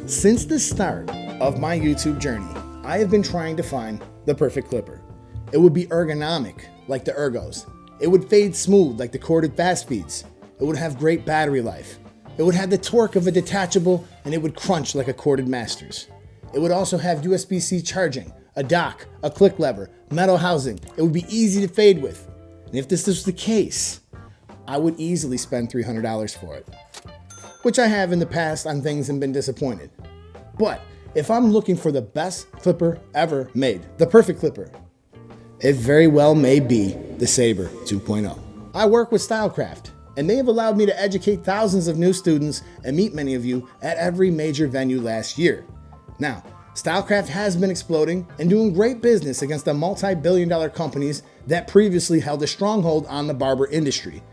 Since the start of my YouTube journey, I have been trying to find the perfect clipper. It would be ergonomic, like the Ergos. It would fade smooth, like the corded fast feeds. It would have great battery life. It would have the torque of a detachable, and it would crunch like a corded Masters. It would also have USB-C charging, a dock, a click lever, metal housing. It would be easy to fade with. And if this was the case, I would easily spend $300 for it, which I have in the past on things and been disappointed. But if I'm looking for the best clipper ever made, the perfect clipper, it very well may be the Saber 2.0. I work with Stylecraft, and they have allowed me to educate thousands of new students and meet many of you at every major venue last year. Now, Stylecraft has been exploding and doing great business against the multi-billion-dollar companies that previously held a stronghold on the barber industry.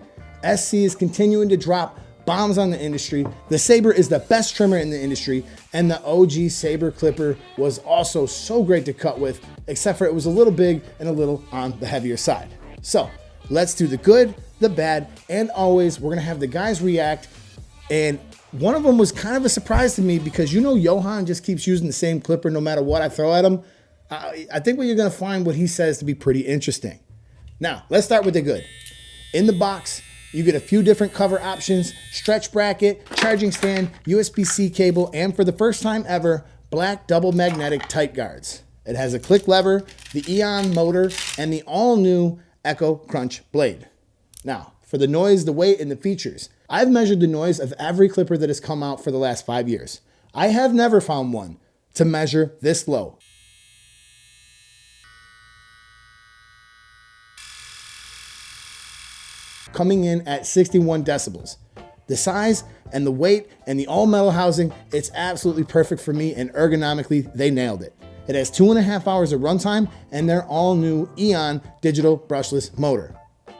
SC is continuing to drop bombs on the industry. The Saber is the best trimmer in the industry, and the OG Saber clipper was also so great to cut with, except for it was a little big and a little on the heavier side. So let's do the good, the bad, and always we're gonna have the guys react. And one of them was kind of a surprise to me because Johan just keeps using the same clipper no matter what I throw at him. I think what you're gonna find what he says to be pretty interesting. Now, let's start with the good. In the box, you get a few different cover options, stretch bracket, charging stand, USB-C cable, and for the first time ever, black double magnetic tight guards. It has a click lever, the Eon motor, and the all-new Echo Crunch blade. Now, for the noise, the weight, and the features, I've measured the noise of every clipper that has come out for the last 5 years. I have never found one to measure this low. Coming in at 61 decibels. The size and the weight and the all metal housing, it's absolutely perfect for me, and ergonomically, they nailed it. It has 2.5 hours of runtime and their all new Eon digital brushless motor.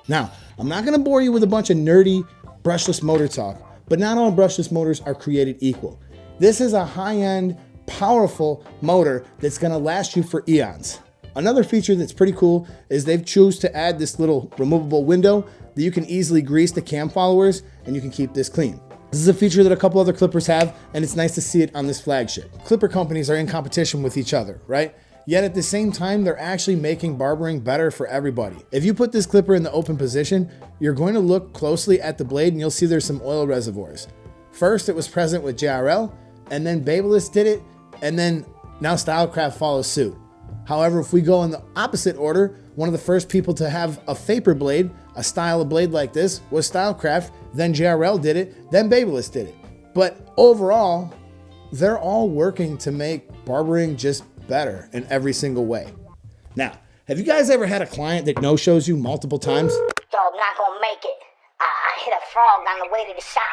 Now, I'm not gonna bore you with a bunch of nerdy brushless motor talk, but not all brushless motors are created equal. This is a high-end, powerful motor that's gonna last you for eons. Another feature that's pretty cool is they've chosen to add this little removable window that you can easily grease the cam followers and you can keep this clean. This is a feature that a couple other clippers have, and it's nice to see it on this flagship. Clipper companies are in competition with each other, right? Yet at the same time, they're actually making barbering better for everybody. If you put this clipper in the open position, you're going to look closely at the blade and you'll see there's some oil reservoirs. First, it was present with JRL, and then Babyliss did it, and then now Stylecraft follows suit. However, if we go in the opposite order, one of the first people to have a Faper blade, a style of blade like this, was Stylecraft, then JRL did it, then Babyliss did it. But overall, they're all working to make barbering just better in every single way. Now, have you guys ever had a client that no-shows you multiple times? Yo, I'm not gonna make it. I hit a frog on the way to the shop.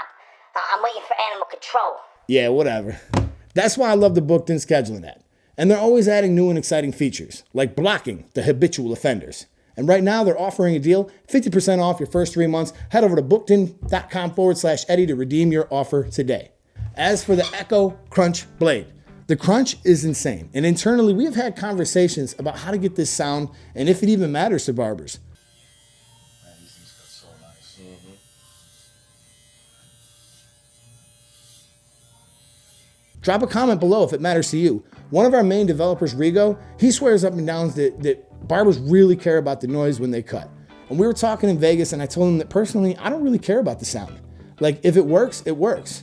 I'm waiting for animal control. Yeah, whatever. That's why I love the booked-in scheduling app. And they're always adding new and exciting features, like blocking the habitual offenders. And right now they're offering a deal, 50% off your first 3 months. Head over to bookedin.com/Eddie to redeem your offer today. As for the Echo Crunch blade, the crunch is insane. And internally, we have had conversations about how to get this sound and if it even matters to barbers. Man, these things cut so nice. Drop a comment below if it matters to you. One of our main developers, Rigo, he swears up and down that barbers really care about the noise when they cut. And we were talking in Vegas and I told him that personally, I don't really care about the sound. Like if it works, it works.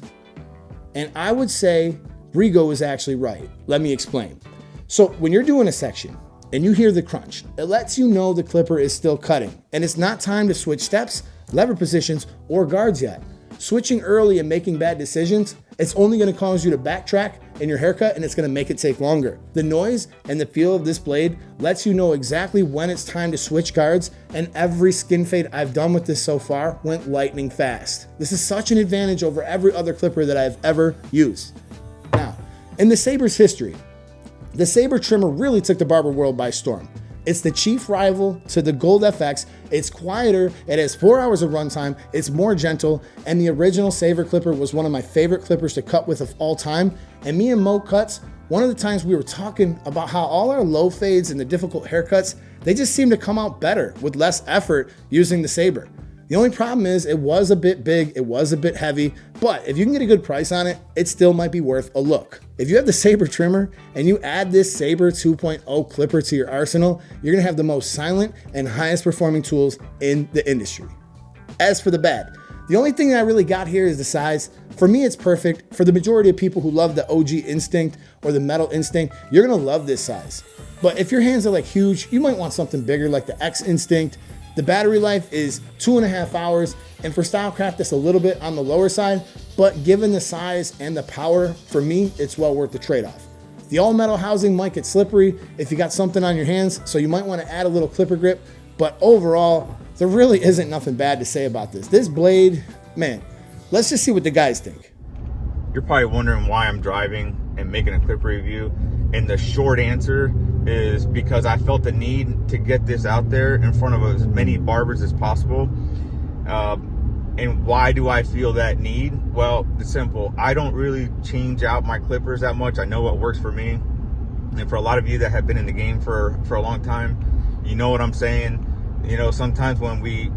And I would say Rigo is actually right. Let me explain. So when you're doing a section, and you hear the crunch, it lets you know the clipper is still cutting, and it's not time to switch steps, lever positions, or guards yet. Switching early and making bad decisions, it's only gonna cause you to backtrack in your haircut, and it's gonna make it take longer. The noise and the feel of this blade lets you know exactly when it's time to switch guards, and every skin fade I've done with this so far went lightning fast. This is such an advantage over every other clipper that I've ever used. Now, in the Sabers history, the Saber trimmer really took the barber world by storm. It's the chief rival to the Gold FX. It's quieter, it has 4 hours of runtime, it's more gentle, and the original Saber clipper was one of my favorite clippers to cut with of all time. And me and Mo Cuts, one of the times we were talking about how all our low fades and the difficult haircuts, they just seem to come out better with less effort using the Saber. The only problem is it was a bit big, it was a bit heavy, but if you can get a good price on it, it still might be worth a look. If you have the Saber trimmer and you add this Saber 2.0 clipper to your arsenal, you're gonna have the most silent and highest performing tools in the industry. As for the bad, the only thing that I really got here is the size. For me, it's perfect. For the majority of people who love the OG Instinct or the Metal Instinct, you're gonna love this size. But if your hands are like huge, you might want something bigger like the X Instinct. The battery life is 2.5 hours, and for Stylecraft, it's a little bit on the lower side, but given the size and the power, for me, it's well worth the trade-off. The all-metal housing might get slippery if you got something on your hands, so you might want to add a little clipper grip, but overall, there really isn't nothing bad to say about this. This blade, man, let's just see what the guys think. You're probably wondering why I'm driving and making a clipper review, and the short answer is because I felt the need to get this out there in front of as many barbers as possible. And why do I feel that need? Well, it's simple. I don't really change out my clippers that much. I know what works for me. And for a lot of you that have been in the game for a long time, you know what I'm saying. You know, sometimes when we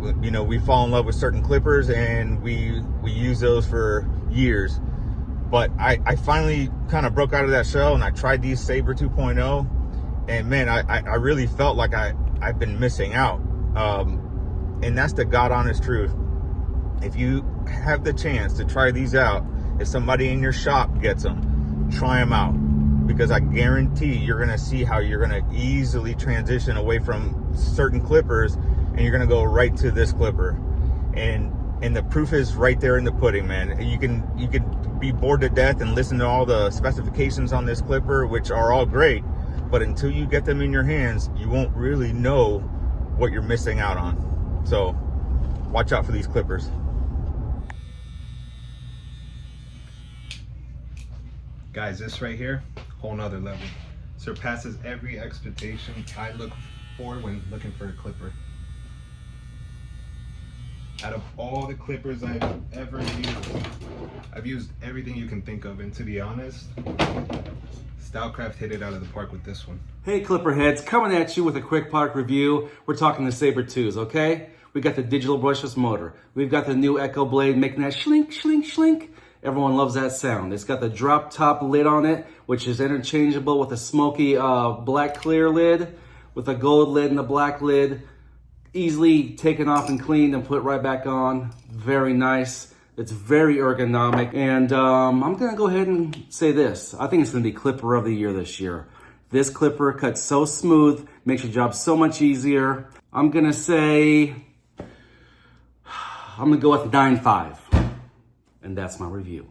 fall in love with certain clippers and we use those for years. But I finally kind of broke out of that shell and I tried these Saber 2.0, and man, I really felt like I've been missing out. And that's the God honest truth. If you have the chance to try these out, if somebody in your shop gets them, try them out, because I guarantee you're gonna see how you're gonna easily transition away from certain clippers and you're gonna go right to this clipper. And the proof is right there in the pudding, man. You can be bored to death and listen to all the specifications on this clipper, which are all great, but until you get them in your hands, you won't really know what you're missing out on. So watch out for these clippers. Guys, this right here, whole nother level. Surpasses every expectation I look for when looking for a clipper. Out of all the clippers I've ever used, I've used everything you can think of, and to be honest, Stylecraft hit it out of the park with this one. Hey Clipper heads, coming at you with a quick product review. We're talking the Saber 2s, okay? We got the digital brushless motor. We've got the new Echo blade making that shlink, shlink, shlink. Everyone loves that sound. It's got the drop top lid on it, which is interchangeable with a smoky black clear lid, with a gold lid and a black lid. Easily taken off and cleaned and put right back on. Very nice. It's very ergonomic. And I'm gonna go ahead and say this. I think it's gonna be Clipper of the Year this year. This clipper cuts so smooth, makes your job so much easier. I'm gonna say, I'm gonna go with 9.5. And that's my review.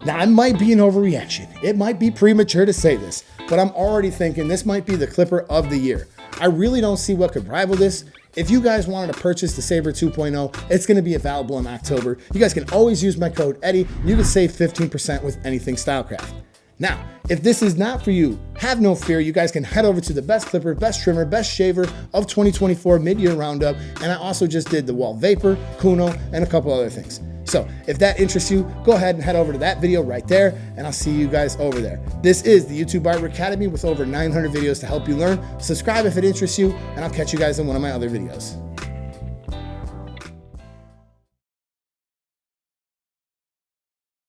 Now, it might be an overreaction. It might be premature to say this, but I'm already thinking this might be the clipper of the year. I really don't see what could rival this. If you guys wanted to purchase the Saber 2.0, it's going to be available in October. You guys can always use my code Eddie. You can save 15% with anything Stylecraft. Now, if this is not for you, have no fear. You guys can head over to the best clipper, best trimmer, best shaver of 2024 mid-year roundup. And I also just did the Wall Vapor, Kuno, and a couple other things. So if that interests you, go ahead and head over to that video right there, and I'll see you guys over there. This is the YouTube Barber Academy with over 900 videos to help you learn. Subscribe if it interests you, and I'll catch you guys in one of my other videos.